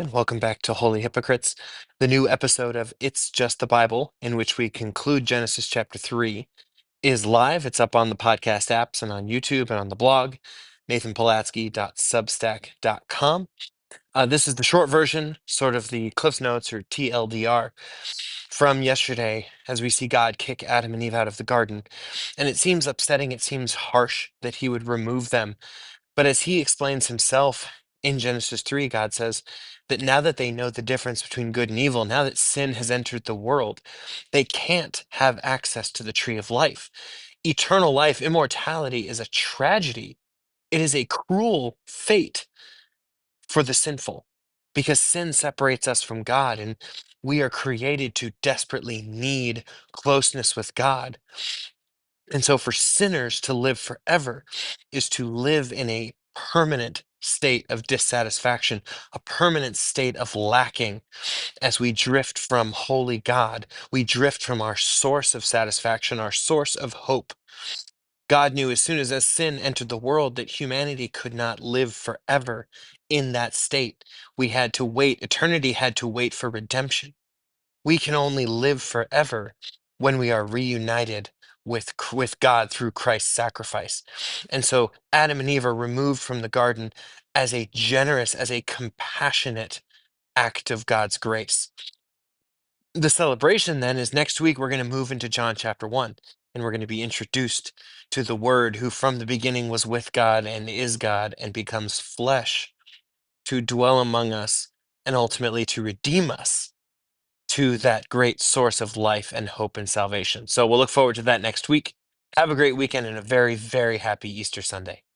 And welcome back to Holy Hypocrites, the new episode of It's Just the Bible, in which we conclude Genesis chapter 3, is live. It's up on the podcast apps and on YouTube and on the blog, nathanpolatsky.substack.com. This is the short version, sort of the Cliffs Notes or TLDR from yesterday, as we see God kick Adam and Eve out of the garden. And it seems upsetting, it seems harsh that he would remove them, but as he explains himself in Genesis 3, God says that now that they know the difference between good and evil, now that sin has entered the world, they can't have access to the tree of life. Eternal life, immortality, is a tragedy. It is a cruel fate for the sinful because sin separates us from God, and we are created to desperately need closeness with God. And so, for sinners to live forever is to live in a permanent state of dissatisfaction, a permanent state of lacking as we drift from holy God. We drift from our source of satisfaction, our source of hope. God knew as soon as sin entered the world that humanity could not live forever in that state. We had to wait, eternity had to wait for redemption. We can only live forever when we are reunited with God through Christ's sacrifice. And so Adam and Eve are removed from the garden as a generous, as a compassionate act of God's grace. The celebration then is next week we're going to move into John chapter 1, and we're going to be introduced to the Word who from the beginning was with God and is God and becomes flesh to dwell among us and ultimately to redeem us to that great source of life and hope and salvation. So we'll look forward to that next week. Have a great weekend and a very, very happy Easter Sunday.